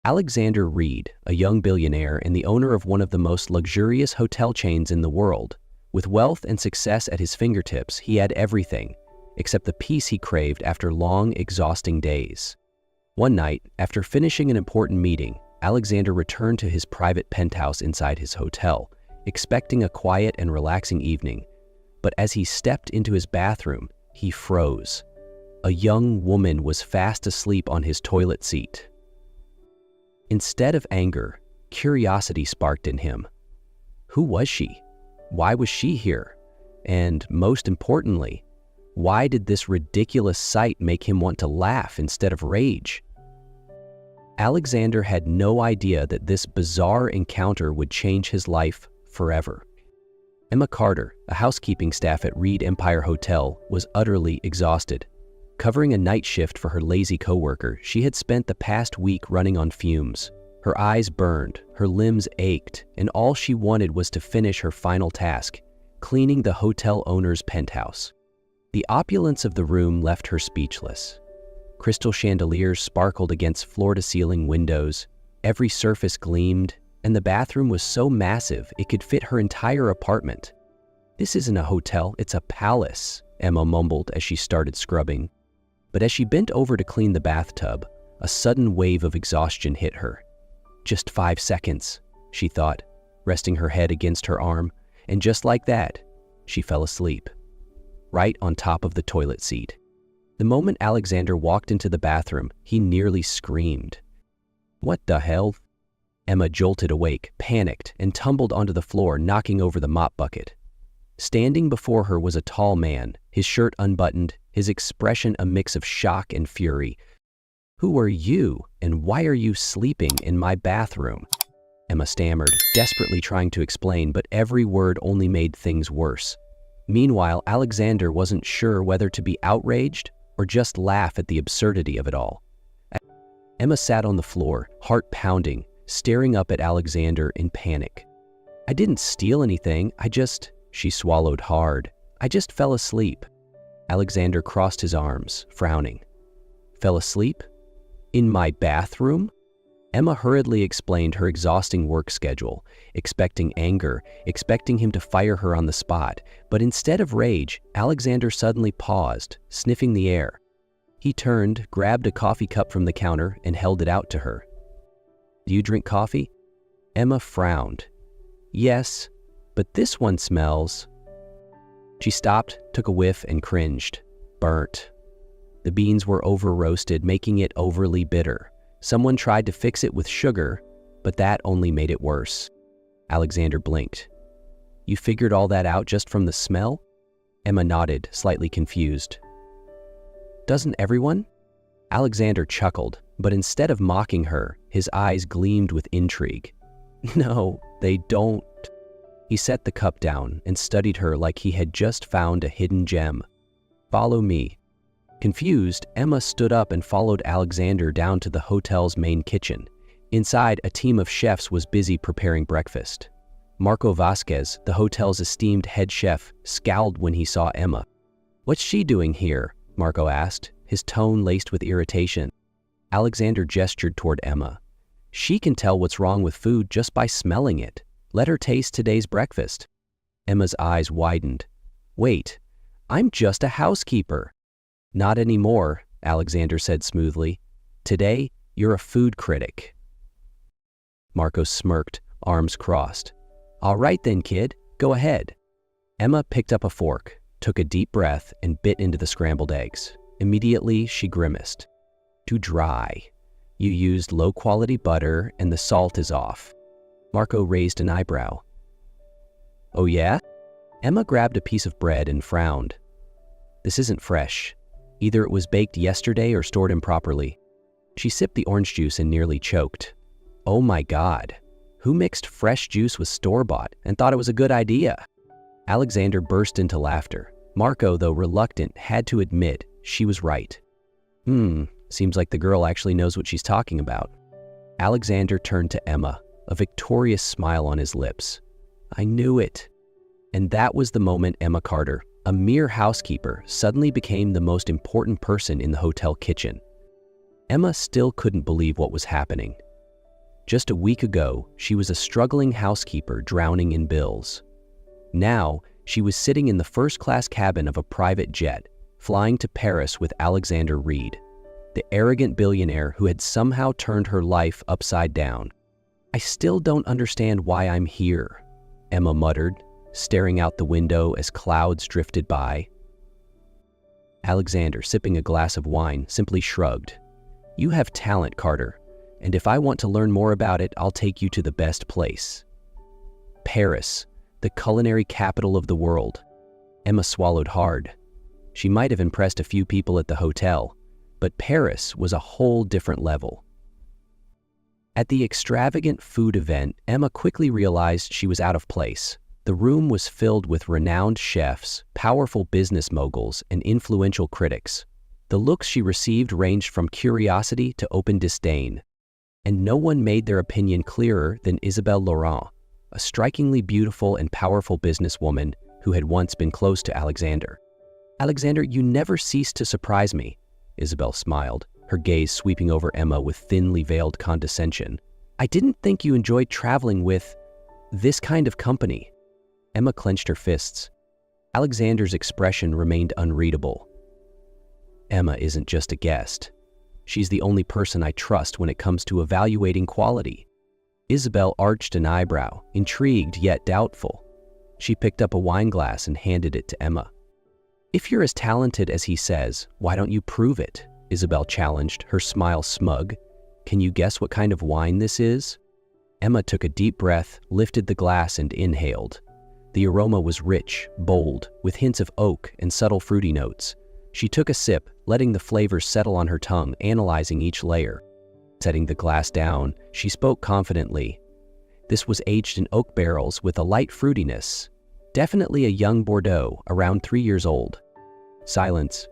Alexander Reed, a young billionaire and the owner of one of the most luxurious hotel chains in the world. With wealth and success at his fingertips, he had everything, except the peace he craved after long, exhausting days. One night, after finishing an important meeting, Alexander returned to his private penthouse inside his hotel, expecting a quiet and relaxing evening. But as he stepped into his bathroom, he froze. A young woman was fast asleep on his toilet seat. Instead of anger, curiosity sparked in him. Who was she? Why was she here? And most importantly, why did this ridiculous sight make him want to laugh instead of rage? Alexander had no idea that this bizarre encounter would change his life forever. Emma Carter, a housekeeping staff at Reed Empire Hotel, was utterly exhausted. Covering a night shift for her lazy coworker, she had spent the past week running on fumes. Her eyes burned, her limbs ached, and all she wanted was to finish her final task, cleaning the hotel owner's penthouse. The opulence of the room left her speechless. Crystal chandeliers sparkled against floor-to-ceiling windows, every surface gleamed, and the bathroom was so massive it could fit her entire apartment. "This isn't a hotel, it's a palace," Emma mumbled as she started scrubbing. But as she bent over to clean the bathtub, a sudden wave of exhaustion hit her. "Just 5 seconds," she thought, resting her head against her arm, and just like that, she fell asleep, right on top of the toilet seat. The moment Alexander walked into the bathroom, he nearly screamed. "What the hell?" Emma jolted awake, panicked, and tumbled onto the floor, knocking over the mop bucket. Standing before her was a tall man, his shirt unbuttoned, his expression a mix of shock and fury. "Who are you, and why are you sleeping in my bathroom?" Emma stammered, desperately trying to explain, but every word only made things worse. Meanwhile, Alexander wasn't sure whether to be outraged or just laugh at the absurdity of it all. Emma sat on the floor, heart pounding, staring up at Alexander in panic. "I didn't steal anything, she swallowed hard. "I just fell asleep." Alexander crossed his arms, frowning. "Fell asleep? In my bathroom?" Emma hurriedly explained her exhausting work schedule, expecting anger, expecting him to fire her on the spot. But instead of rage, Alexander suddenly paused, sniffing the air. He turned, grabbed a coffee cup from the counter, and held it out to her. "Do you drink coffee?" Emma frowned. "Yes, but this one smells." She stopped, took a whiff, and cringed. Burnt. The beans were over-roasted, making it overly bitter. Someone tried to fix it with sugar, but that only made it worse. Alexander blinked. "You figured all that out just from the smell?" Emma nodded, slightly confused. "Doesn't everyone?" Alexander chuckled, but instead of mocking her, his eyes gleamed with intrigue. "No, they don't." He set the cup down and studied her like he had just found a hidden gem. "Follow me." Confused, Emma stood up and followed Alexander down to the hotel's main kitchen. Inside, a team of chefs was busy preparing breakfast. Marco Vasquez, the hotel's esteemed head chef, scowled when he saw Emma. "What's she doing here?" Marco asked, his tone laced with irritation. Alexander gestured toward Emma. "She can tell what's wrong with food just by smelling it. Let her taste today's breakfast." Emma's eyes widened. "Wait, I'm just a housekeeper." "Not anymore," Alexander said smoothly. "Today, you're a food critic." Marco smirked, arms crossed. "All right then, kid, go ahead." Emma picked up a fork, took a deep breath, and bit into the scrambled eggs. Immediately, she grimaced. "Too dry. You used low-quality butter, and the salt is off." Marco raised an eyebrow. "Oh yeah?" Emma grabbed a piece of bread and frowned. "This isn't fresh. Either it was baked yesterday or stored improperly." She sipped the orange juice and nearly choked. "Oh my God. Who mixed fresh juice with store-bought and thought it was a good idea?" Alexander burst into laughter. Marco, though reluctant, had to admit she was right. Seems like the girl actually knows what she's talking about." Alexander turned to Emma, a victorious smile on his lips. "I knew it." And that was the moment Emma Carter, a mere housekeeper, suddenly became the most important person in the hotel kitchen. Emma still couldn't believe what was happening. Just a week ago, she was a struggling housekeeper drowning in bills. Now, she was sitting in the first-class cabin of a private jet, flying to Paris with Alexander Reed, the arrogant billionaire who had somehow turned her life upside down. "I still don't understand why I'm here," Emma muttered, staring out the window as clouds drifted by. Alexander, sipping a glass of wine, simply shrugged. "You have talent, Carter, and if I want to learn more about it, I'll take you to the best place." Paris, the culinary capital of the world. Emma swallowed hard. She might have impressed a few people at the hotel, but Paris was a whole different level. At the extravagant food event, Emma quickly realized she was out of place. The room was filled with renowned chefs, powerful business moguls, and influential critics. The looks she received ranged from curiosity to open disdain. And no one made their opinion clearer than Isabelle Laurent, a strikingly beautiful and powerful businesswoman who had once been close to Alexander. "Alexander, you never cease to surprise me," Isabelle smiled, her gaze sweeping over Emma with thinly veiled condescension. "I didn't think you enjoyed traveling with this kind of company." Emma clenched her fists. Alexander's expression remained unreadable. "Emma isn't just a guest. She's the only person I trust when it comes to evaluating quality." Isabelle arched an eyebrow, intrigued yet doubtful. She picked up a wineglass and handed it to Emma. "If you're as talented as he says, why don't you prove it?" Isabelle challenged, her smile smug. "Can you guess what kind of wine this is?" Emma took a deep breath, lifted the glass and inhaled. The aroma was rich, bold, with hints of oak and subtle fruity notes. She took a sip, letting the flavors settle on her tongue, analyzing each layer. Setting the glass down, she spoke confidently. This was aged in oak barrels with a light fruitiness. Definitely a young Bordeaux, around 3 years old. Silence.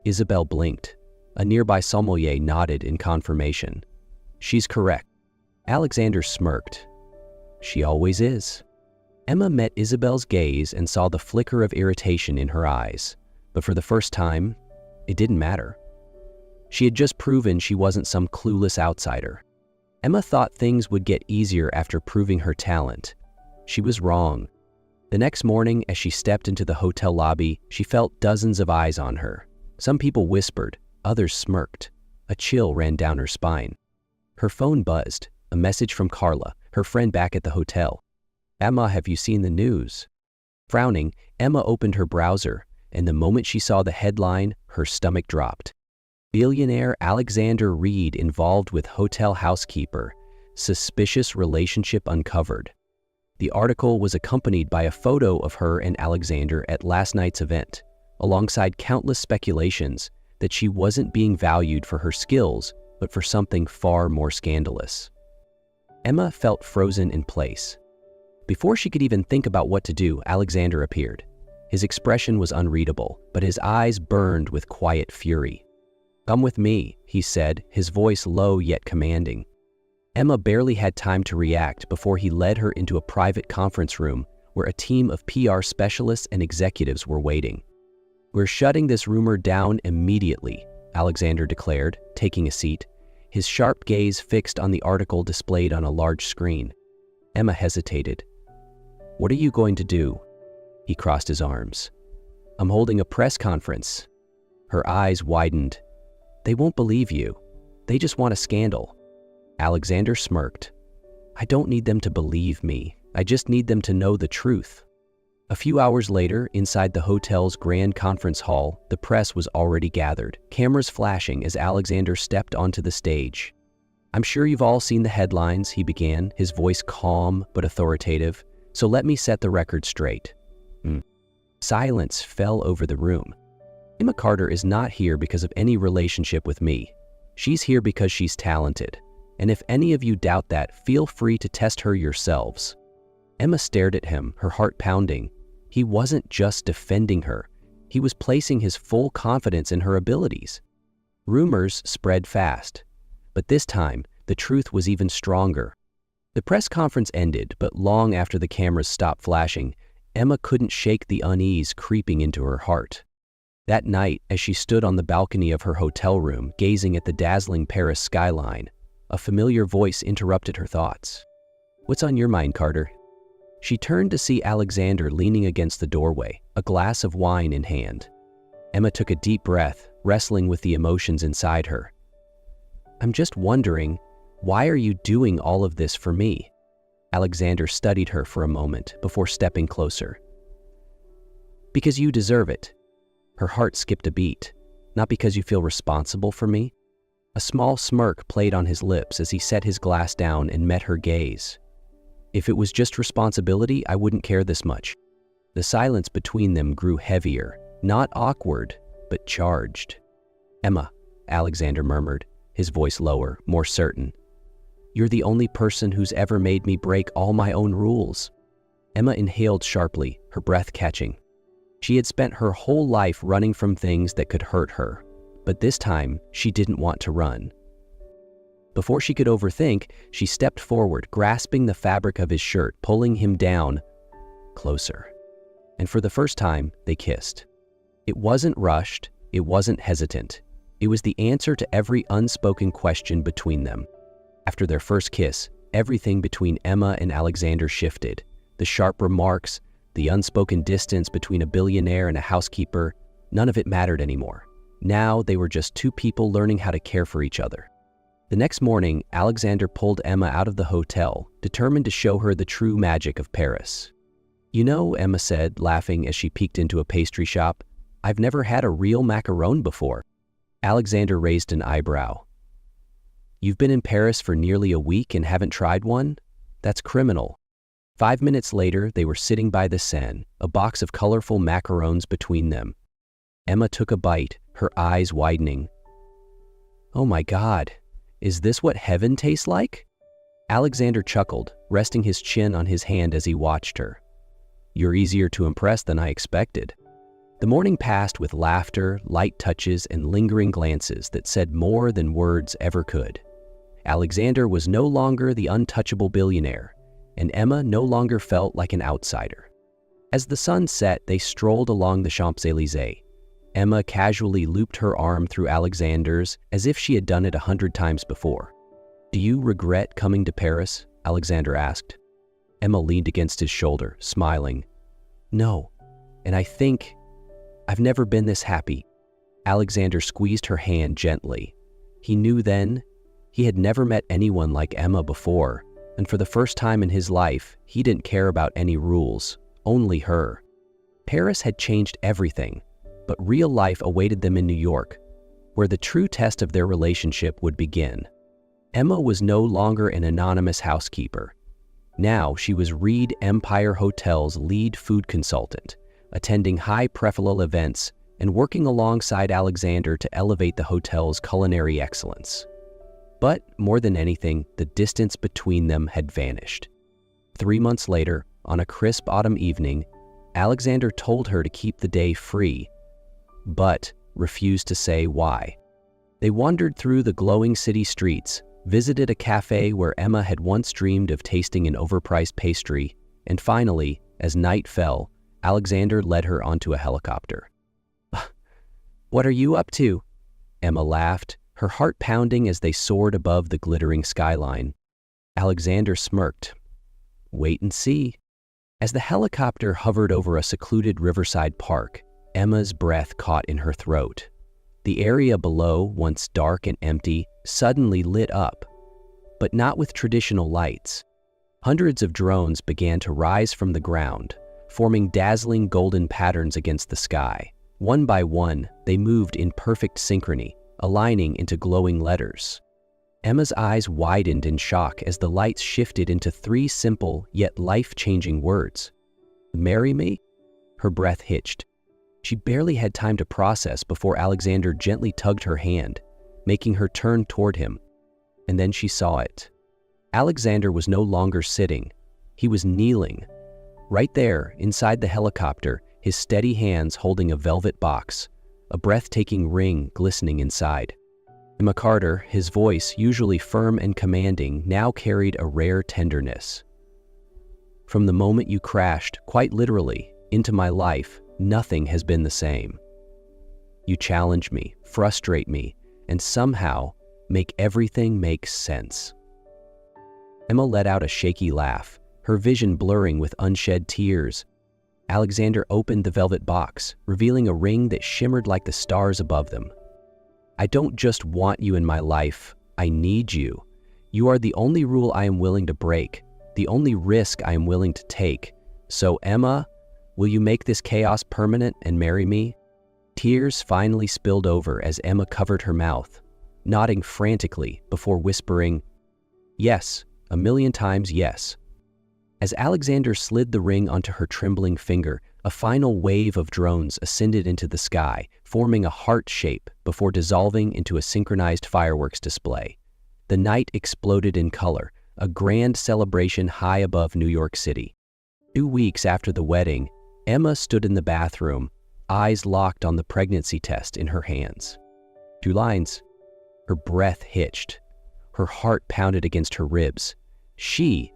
Isabelle blinked. A nearby sommelier nodded in confirmation. "She's correct." Alexander smirked. "She always is." Emma met Isabelle's gaze and saw the flicker of irritation in her eyes. But for the first time, it didn't matter. She had just proven she wasn't some clueless outsider. Emma thought things would get easier after proving her talent. She was wrong. The next morning, as she stepped into the hotel lobby, she felt dozens of eyes on her. Some people whispered, others smirked. A chill ran down her spine. Her phone buzzed, a message from Carla, her friend back at the hotel. "Emma, have you seen the news?" Frowning, Emma opened her browser, and the moment she saw the headline, her stomach dropped. Billionaire Alexander Reed involved with hotel housekeeper. Suspicious relationship uncovered. The article was accompanied by a photo of her and Alexander at last night's event, alongside countless speculations that she wasn't being valued for her skills, but for something far more scandalous. Emma felt frozen in place. Before she could even think about what to do, Alexander appeared. His expression was unreadable, but his eyes burned with quiet fury. "Come with me," he said, his voice low yet commanding. Emma barely had time to react before he led her into a private conference room where a team of PR specialists and executives were waiting. "We're shutting this rumor down immediately," Alexander declared, taking a seat, his sharp gaze fixed on the article displayed on a large screen. Emma hesitated. "What are you going to do?" He crossed his arms. "I'm holding a press conference." Her eyes widened. "They won't believe you. They just want a scandal." Alexander smirked. "I don't need them to believe me. I just need them to know the truth." A few hours later, inside the hotel's grand conference hall, the press was already gathered, cameras flashing as Alexander stepped onto the stage. "I'm sure you've all seen the headlines," he began, his voice calm but authoritative. "So let me set the record straight." Silence fell over the room. "Emma Carter is not here because of any relationship with me. She's here because she's talented. And if any of you doubt that, feel free to test her yourselves." Emma stared at him, her heart pounding. He wasn't just defending her. He was placing his full confidence in her abilities. Rumors spread fast. But this time, the truth was even stronger. The press conference ended, but long after the cameras stopped flashing, Emma couldn't shake the unease creeping into her heart. That night, as she stood on the balcony of her hotel room, gazing at the dazzling Paris skyline, a familiar voice interrupted her thoughts. "What's on your mind, Carter?" She turned to see Alexander leaning against the doorway, a glass of wine in hand. Emma took a deep breath, wrestling with the emotions inside her. "I'm just wondering, why are you doing all of this for me?" Alexander studied her for a moment before stepping closer. "Because you deserve it." Her heart skipped a beat. "Not because you feel responsible for me?" A small smirk played on his lips as he set his glass down and met her gaze. "If it was just responsibility, I wouldn't care this much." The silence between them grew heavier, not awkward, but charged. "Emma," Alexander murmured, his voice lower, more certain. "You're the only person who's ever made me break all my own rules." Emma inhaled sharply, her breath catching. She had spent her whole life running from things that could hurt her, but this time she didn't want to run. Before she could overthink, she stepped forward, grasping the fabric of his shirt, pulling him down closer. And for the first time, they kissed. It wasn't rushed, it wasn't hesitant. It was the answer to every unspoken question between them. After their first kiss, everything between Emma and Alexander shifted. The sharp remarks, the unspoken distance between a billionaire and a housekeeper, none of it mattered anymore. Now they were just two people learning how to care for each other. The next morning, Alexander pulled Emma out of the hotel, determined to show her the true magic of Paris. "You know," Emma said, laughing as she peeked into a pastry shop, "I've never had a real macaron before." Alexander raised an eyebrow. "You've been in Paris for nearly a week and haven't tried one? That's criminal." 5 minutes later, they were sitting by the Seine, a box of colorful macarons between them. Emma took a bite, her eyes widening. "Oh my God, is this what heaven tastes like?" Alexander chuckled, resting his chin on his hand as he watched her. "You're easier to impress than I expected." The morning passed with laughter, light touches, and lingering glances that said more than words ever could. Alexander was no longer the untouchable billionaire, and Emma no longer felt like an outsider. As the sun set, they strolled along the Champs-Élysées. Emma casually looped her arm through Alexander's as if she had done it 100 times before. "Do you regret coming to Paris?" Alexander asked. Emma leaned against his shoulder, smiling. "No, and I've never been this happy." Alexander squeezed her hand gently. He knew then he had never met anyone like Emma before, and for the first time in his life, he didn't care about any rules, only her. Paris had changed everything, but real life awaited them in New York, where the true test of their relationship would begin. Emma was no longer an anonymous housekeeper. Now she was Reed Empire Hotel's lead food consultant, attending high-profile events and working alongside Alexander to elevate the hotel's culinary excellence. But more than anything, the distance between them had vanished. 3 months later, on a crisp autumn evening, Alexander told her to keep the day free, but refused to say why. They wandered through the glowing city streets, visited a cafe where Emma had once dreamed of tasting an overpriced pastry, and finally, as night fell, Alexander led her onto a helicopter. "What are you up to?" Emma laughed, her heart pounding as they soared above the glittering skyline. Alexander smirked. "Wait and see." As the helicopter hovered over a secluded riverside park, Emma's breath caught in her throat. The area below, once dark and empty, suddenly lit up, but not with traditional lights. Hundreds of drones began to rise from the ground, forming dazzling golden patterns against the sky. One by one, they moved in perfect synchrony, aligning into glowing letters. Emma's eyes widened in shock as the lights shifted into 3 simple yet life-changing words. "Marry me?" Her breath hitched. She barely had time to process before Alexander gently tugged her hand, making her turn toward him. And then she saw it. Alexander was no longer sitting. He was kneeling. Right there, inside the helicopter, his steady hands holding a velvet box, a breathtaking ring glistening inside. Emma Carter, his voice, usually firm and commanding, now carried a rare tenderness. "From the moment you crashed, quite literally, into my life, nothing has been the same. You challenge me, frustrate me, and somehow make everything make sense." Emma let out a shaky laugh, her vision blurring with unshed tears. Alexander opened the velvet box, revealing a ring that shimmered like the stars above them. "I don't just want you in my life, I need you. You are the only rule I am willing to break, the only risk I am willing to take. So, Emma, will you make this chaos permanent and marry me?" Tears finally spilled over as Emma covered her mouth, nodding frantically before whispering, "Yes, 1,000,000 times yes." As Alexander slid the ring onto her trembling finger, a final wave of drones ascended into the sky, forming a heart shape before dissolving into a synchronized fireworks display. The night exploded in color, a grand celebration high above New York City. 2 weeks after the wedding, Emma stood in the bathroom, eyes locked on the pregnancy test in her hands. 2 lines. Her breath hitched. Her heart pounded against her ribs. She,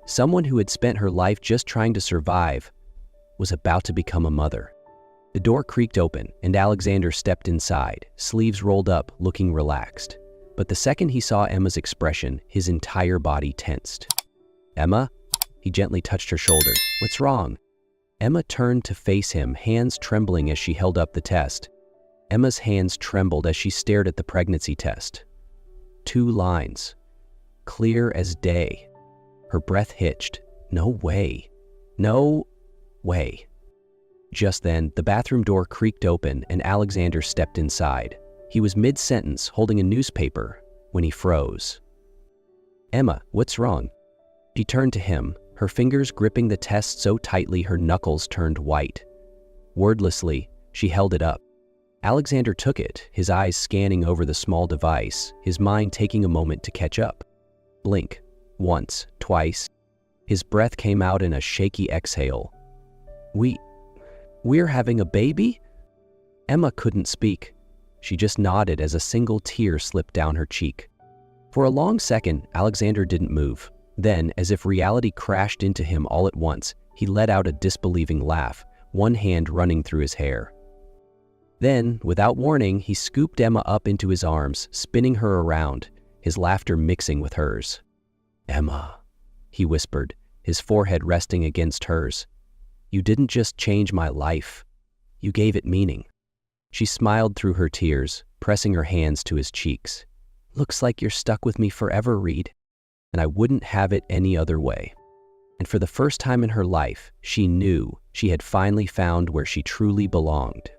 someone who had spent her life just trying to survive, was about to become a mother. The door creaked open, and Alexander stepped inside, sleeves rolled up, looking relaxed. But the second he saw Emma's expression, his entire body tensed. "Emma?" He gently touched her shoulder. "What's wrong?" Emma turned to face him, hands trembling as she held up the test. Emma's hands trembled as she stared at the pregnancy test. 2 lines. Clear as day. Her breath hitched. No way. No way. Just then, the bathroom door creaked open and Alexander stepped inside. He was mid-sentence, holding a newspaper, when he froze. "Emma, what's wrong?" She turned to him, her fingers gripping the test so tightly her knuckles turned white. Wordlessly, she held it up. Alexander took it, his eyes scanning over the small device, his mind taking a moment to catch up. Blink. Once, twice. His breath came out in a shaky exhale. We're having a baby?" Emma couldn't speak. She just nodded as a single tear slipped down her cheek. For a long second, Alexander didn't move. Then, as if reality crashed into him all at once, he let out a disbelieving laugh, one hand running through his hair. Then, without warning, he scooped Emma up into his arms, spinning her around, his laughter mixing with hers. "Emma," he whispered, his forehead resting against hers. "You didn't just change my life. You gave it meaning." She smiled through her tears, pressing her hands to his cheeks. "Looks like you're stuck with me forever, Reed. And I wouldn't have it any other way." And for the first time in her life, she knew she had finally found where she truly belonged.